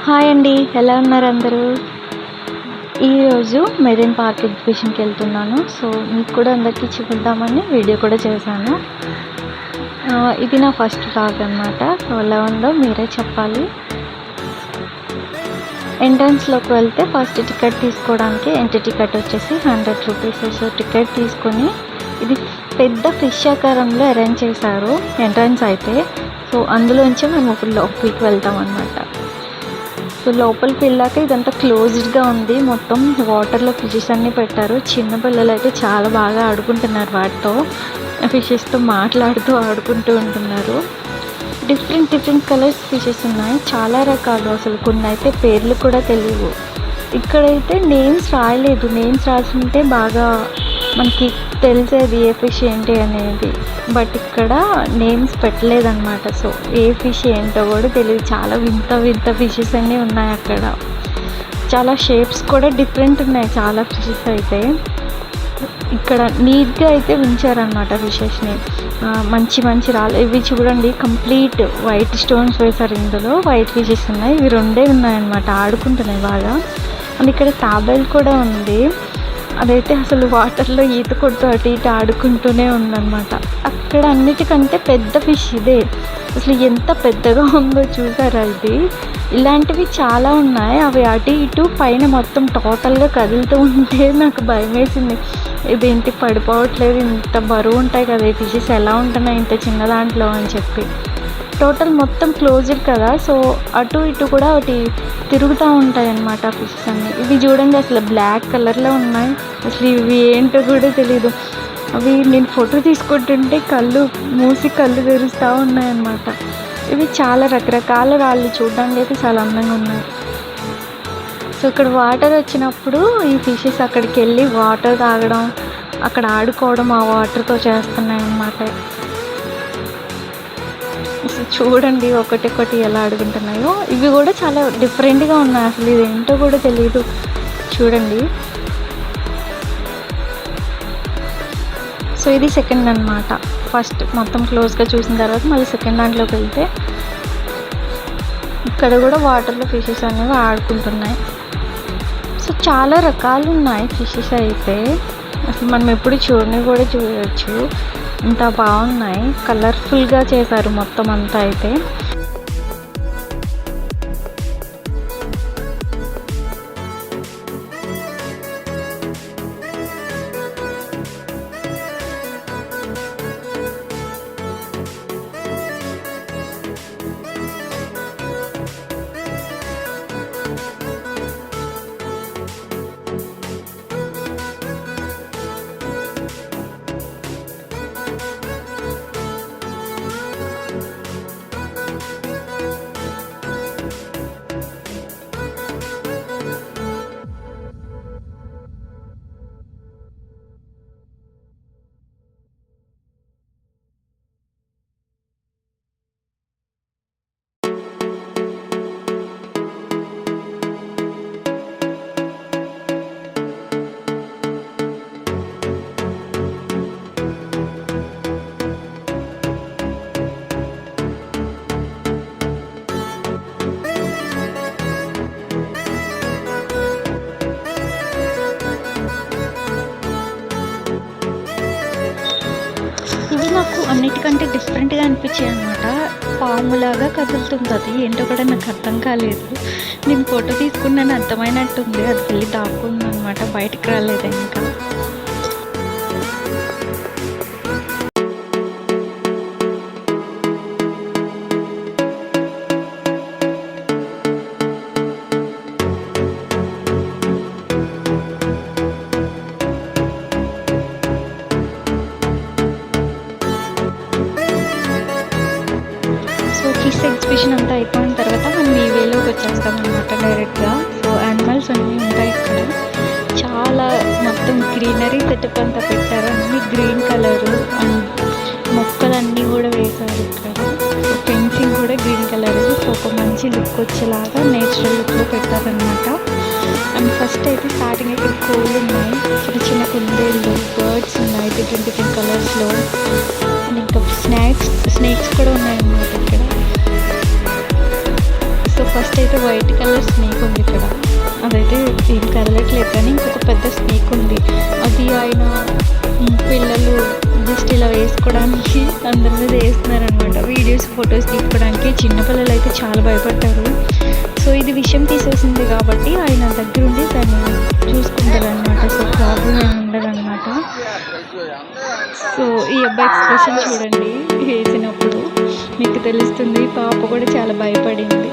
Hi అండి, ఎలా ఉన్నారు అందరూ? ఈరోజు మెరీన్ పార్క్ ఎగ్జిబిషన్కి వెళ్తున్నాను. సో మీకు కూడా అందరికీ చూపిద్దామని వీడియో కూడా చేశాను. ఇది నా ఫస్ట్ వ్లాగ్ అనమాట. సో ఎలా ఉందో మీరే చెప్పాలి. ఎంట్రన్స్లోకి వెళ్తే ఫస్ట్ టికెట్ తీసుకోవడానికి ఎంట్రీ టికెట్ వచ్చేసి 100 రూపీస్. సో టికెట్ తీసుకొని ఇది పెద్ద ఫిష్ ఆకారంలో అరేంజ్ చేశారు ఎంట్రన్స్ అయితే. సో అందులోంచి మేము ఇప్పుడు లోపలికి వెళ్తాం అనమాట. సో లోపలికి వెళ్ళాక ఇదంతా క్లోజ్డ్గా ఉంది. మొత్తం వాటర్లో ఫిషెస్ అన్నీ పెట్టారు. చిన్నపిల్లలు అయితే చాలా బాగా ఆడుకుంటున్నారు వాటితో, ఫిషెస్తో మాట్లాడుతూ ఆడుకుంటూ ఉంటున్నారు. డిఫరెంట్ కలర్స్ ఫిషెస్ ఉన్నాయి, చాలా రకాలు. అసలు కొన్ని అయితే పేర్లు కూడా తెలియవు. ఇక్కడైతే నేమ్స్ రాయలేదు. నేమ్స్ రాసుంటే బాగా మనకి తెలిసేది ఏ ఫిష్ ఏంటి అనేది. బట్ ఇక్కడ నేమ్స్ పెట్టలేదన్నమాట. సో ఏ ఫిష్ ఏంటో కూడా తెలియదు. చాలా వింత ఫిషెస్ అన్నీ ఉన్నాయి అక్కడ. చాలా షేప్స్ కూడా డిఫరెంట్ ఉన్నాయి చాలా ఫిషెస్ అయితే. ఇక్కడ నీట్గా అయితే ఉంచారనమాట ఫిషెస్ని. మంచి రాళ్ళు. ఇవి చూడండి, కంప్లీట్ వైట్ స్టోన్స్ వేశారు. ఇందులో వైట్ ఫిషెస్ ఉన్నాయి. ఇవి రెండే ఉన్నాయన్నమాట, ఆడుకుంటున్నాయి బాగా. అండ్ ఇక్కడ తాబేల్ కూడా ఉంది. అదైతే అసలు వాటర్లో ఈత కొడుతూ అటు ఇటు ఆడుకుంటూనే ఉందన్నమాట. అక్కడ అన్నిటికంటే పెద్ద ఫిష్ ఇదే. అసలు ఎంత పెద్దగా ఉందో చూసారా ఇది. ఇలాంటివి చాలా ఉన్నాయి. అవి అటు ఇటు పైన మొత్తం టోటల్గా కదులుతూ ఉంటే నాకు భయం వేసింది. ఇదేంటి పడిపోవట్లేదు, ఇంత బరువు ఉంటాయి కదా ఈ ఫిషెస్, ఎలా ఉంటున్నాయి ఇంత చిన్న దాంట్లో అని చెప్పి. టోటల్ మొత్తం క్లోజ్డ్ కదా. సో అటు ఇటు కూడా ఒకటి తిరుగుతూ ఉంటాయి అన్నమాట ఫిషెస్ అన్నీ. ఇవి చూడండి అసలు బ్లాక్ కలర్లో ఉన్నాయి. అసలు ఇవి ఏంటో కూడా తెలీదు. అవి నేను ఫోటో తీసుకుంటుంటే కళ్ళు తెరుస్తూ ఉన్నాయన్నమాట. ఇవి చాలా రకరకాల రాళ్ళు, చూడడానికి అయితే చాలా అందంగా ఉన్నాయి. సో ఇక్కడ వాటర్ వచ్చినప్పుడు ఈ ఫిషెస్ అక్కడికి వెళ్ళి వాటర్ తాగడం, అక్కడ ఆడుకోవడం ఆ వాటర్తో చేస్తున్నాయి అన్నమాట. చూడండి ఒకటి ఎలా ఆడుకుంటున్నాయో. ఇవి కూడా చాలా డిఫరెంట్గా ఉన్నాయి. అసలు ఇది ఏంటో కూడా తెలియదు. చూడండి. సో ఇది సెకండ్ అనమాట. ఫస్ట్ మొత్తం క్లోజ్గా చూసిన తర్వాత మళ్ళీ సెకండ్ దాంట్లోకి వెళ్తే ఇక్కడ కూడా వాటర్లో ఫిషెస్ అనేవి ఆడుకుంటున్నాయి. సో చాలా రకాలు ఉన్నాయి ఫిషెస్ అయితే. అసలు మనం ఎప్పుడు చూడవచ్చు. ఇంత బాగున్నాయి, కలర్ఫుల్గా చేశారు మొత్తం అంతా అయితే. నాకు అన్నిటికంటే డిఫరెంట్గా అనిపించాయి అనమాట. పాములాగా కదులుతుంది అది, ఏంటో కూడా నాకు అర్థం కాలేదు. నేను ఫోటో తీసుకున్నాను అర్థమైనట్టుంది. అది వెళ్ళి దాక్కుంది అనమాట, బయటికి రాలేదు ఇంకా. ఫిష్ ఎగ్జిబిషన్ అంతా అయిపోయిన తర్వాత మనం ఈ వేలోకి వచ్చేస్తాం అనమాట డైరెక్ట్గా. సో యానిమల్స్ అన్నీ ఉంటాయి ఇక్కడ. చాలా మొత్తం గ్రీనరీ సెటప్ అంతా పెట్టారు. అన్నీ గ్రీన్ కలరు అండ్ మొక్కలన్నీ కూడా వేశారు ఇక్కడ. ఫెన్సింగ్ కూడా గ్రీన్ కలర్. సో ఒక మంచి లుక్ వచ్చేలాగా నేచురల్ లుక్లో పెట్టారనమాట. అండ్ ఫస్ట్ అయితే స్టార్టింగ్ ఇక్కడ కోళ్ళు ఉన్నాయి, చిన్న కుందేళ్ళు, బర్డ్స్ ఉన్నాయి డిఫరెంట్ కలర్స్లో. అండ్ ఇంకా స్నేక్స్ కూడా ఉన్నాయన్నమాట ఇక్కడ. సో ఫస్ట్ అయితే వైట్ కలర్ స్నేక్ ఉంది ఇక్కడ, అదైతే ఏం కదలట్లేదు కానీ ఇంకొక పెద్ద స్నేక్ ఉంది. అది ఆయన పిల్లలు జస్ట్ ఇలా వేసుకోవడానికి అందరి మీద వేస్తున్నారనమాట, వీడియోస్ ఫొటోస్ తీసుకోవడానికి. చిన్నపిల్లలు అయితే చాలా భయపడ్డారు. సో ఇది విషయం తీసేసింది కాబట్టి ఆయన దగ్గరుండి దాన్ని చూసుకుంటారు అనమాట. సో ప్రాబ్లం ఏమి ఉండదన్నమాట. సో ఈ అబ్బాయి ఎక్స్ప్రెషన్ చూడండి వేసినప్పుడు మీకు తెలుస్తుంది. పాప కూడా చాలా భయపడింది.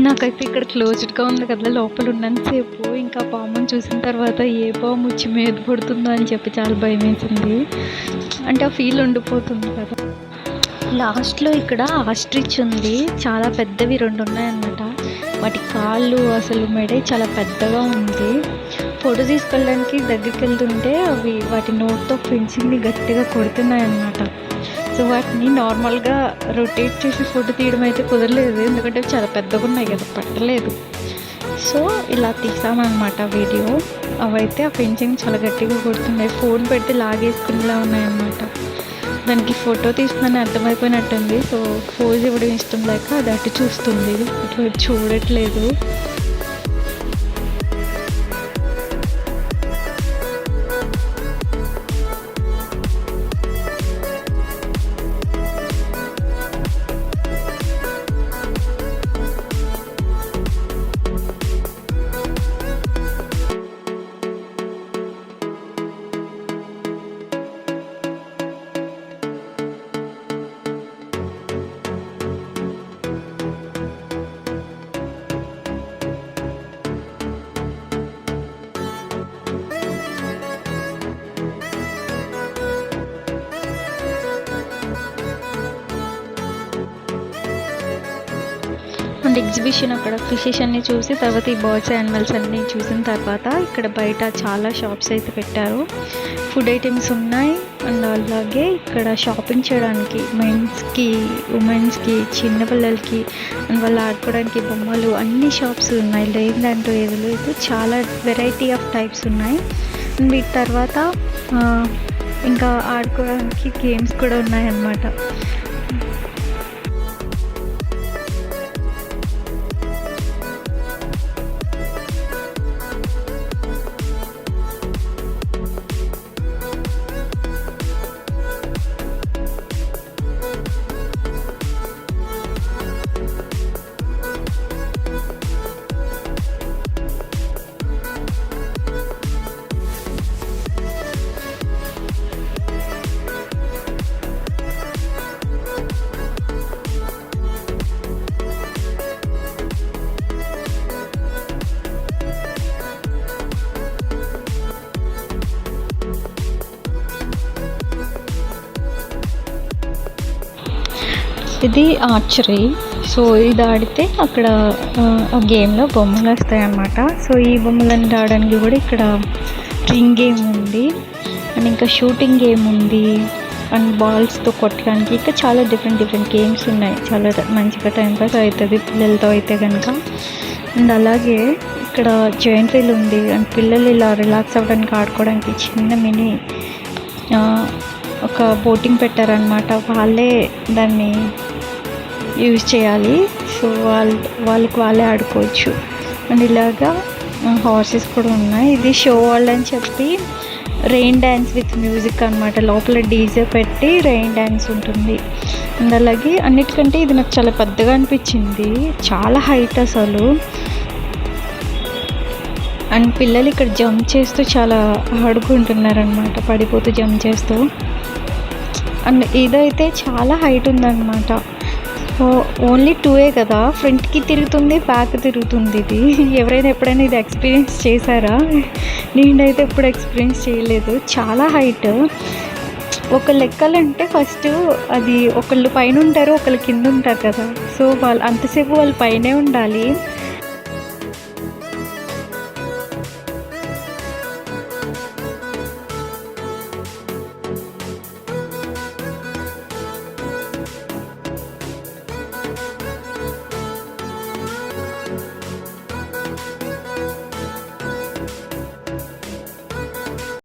నాకైతే ఇక్కడ క్లోజ్డ్గా ఉంది కదా, లోపల ఉన్నంతసేపు ఇంకా పాముని చూసిన తర్వాత ఏ పాము వచ్చి మీద పడుతుందో అని చెప్పి చాలా భయం వేసింది. అంటే ఆ ఫీల్ ఉండిపోతుంది కదా. లాస్ట్లో ఇక్కడ ఆస్ట్రిచ్ ఉంది, చాలా పెద్దవి 2 ఉన్నాయన్నమాట. వాటి కాళ్ళు అసలు మెడే చాలా పెద్దగా ఉంది. ఫోటో తీసుకెళ్ళడానికి దగ్గరికి వెళ్తుంటే అవి వాటి నోట్తో ఫెన్సింగ్ని గట్టిగా కొడుతున్నాయి అన్నమాట. సో వాటిని నార్మల్గా రొటేట్ చేసి ఫోటో తీయడం అయితే కుదరలేదు, ఎందుకంటే చాలా పెద్దగా ఉన్నాయి కదా, పట్టలేదు. సో ఇలా తీసామన్నమాట వీడియో. అవైతే ఆ ఫెన్సింగ్ చాలా గట్టిగా కొడుతున్నాయి, ఫోన్ పెడితే లాగేసుకునేలా ఉన్నాయన్నమాట. దానికి ఫోటో తీస్తుందని అర్థమైపోయినట్టుంది. సో పోజ్ ఇవ్వడం ఇష్టం లేక అది అటు చూస్తుంది, ఇటు చూడట్లేదు. అండ్ ఎగ్జిబిషన్ అక్కడ ఫిషెస్ అన్నీ చూసి తర్వాత ఈ బర్డ్స్ యానిమల్స్ అన్నీ చూసిన తర్వాత ఇక్కడ బయట చాలా షాప్స్ అయితే పెట్టారు. ఫుడ్ ఐటమ్స్ ఉన్నాయి. అండ్ అలాగే ఇక్కడ షాపింగ్ చేయడానికి మెన్స్కి, ఉమెన్స్కి, చిన్నపిల్లలకి అండ్ వాళ్ళు ఆడుకోవడానికి బొమ్మలు అన్ని షాప్స్ ఉన్నాయి. లేదంటూ ఏది లేదు, చాలా వెరైటీ ఆఫ్ టైప్స్ ఉన్నాయి. అండ్ వీటి తర్వాత ఇంకా ఆడుకోవడానికి గేమ్స్ కూడా ఉన్నాయన్నమాట. ఇది ఆర్చరీ. సో ఇది ఆడితే అక్కడ ఆ గేమ్లో బొమ్మలు వస్తాయి అన్నమాట. సో ఈ బొమ్మలను ఆడడానికి కూడా ఇక్కడ రింగ్ గేమ్ ఉంది అండ్ ఇంకా షూటింగ్ గేమ్ ఉంది అండ్ బాల్స్తో కొట్టడానికి ఇంకా చాలా డిఫరెంట్ గేమ్స్ ఉన్నాయి. చాలా మంచిగా టైంపాస్ అవుతుంది పిల్లలతో అయితే కనుక. అండ్ అలాగే ఇక్కడ జాయింట్ వీల్ ఉంది అండ్ పిల్లలు ఇలా రిలాక్స్ అవ్వడానికి ఆడుకోవడానికి చిన్న మినీ ఒక బోటింగ్ పెట్టారనమాట. వాళ్ళే దాన్ని యూజ్ చేయాలి. సో వాళ్ళకి వాళ్ళే ఆడుకోవచ్చు. అండ్ ఇలాగా హార్సెస్ కూడా ఉన్నాయి. ఇది షో వరల్డ్ అని చెప్పి రెయిన్ డ్యాన్స్ విత్ మ్యూజిక్ అనమాట. లోపల డీజే పెట్టి రెయిన్ డ్యాన్స్ ఉంటుంది. అండ్ అలాగే అన్నిటికంటే ఇది నాకు చాలా పెద్దగా అనిపించింది, చాలా హైట్ అసలు. అండ్ పిల్లలు ఇక్కడ జంప్ చేస్తూ చాలా ఆడుకుంటున్నారనమాట, పడిపోతూ జంప్ చేస్తూ. అండ్ ఇదైతే చాలా హైట్ ఉందన్నమాట. ఓన్లీ 2 కదా, ఫ్రంట్కి తిరుగుతుంది, బ్యాక్ తిరుగుతుంది. ఇది ఎవరైనా ఎప్పుడైనా ఇది ఎక్స్పీరియన్స్ చేశారా? నేనైతే ఎప్పుడు ఎక్స్పీరియన్స్ చేయలేదు. చాలా హైట్. ఒక లెక్కలంటే ఫస్ట్ అది ఒకళ్ళు పైన ఉంటారు, ఒకళ్ళు కింద ఉంటారు కదా. సో వాళ్ళు అంతసేపు వాళ్ళు పైనే ఉండాలి.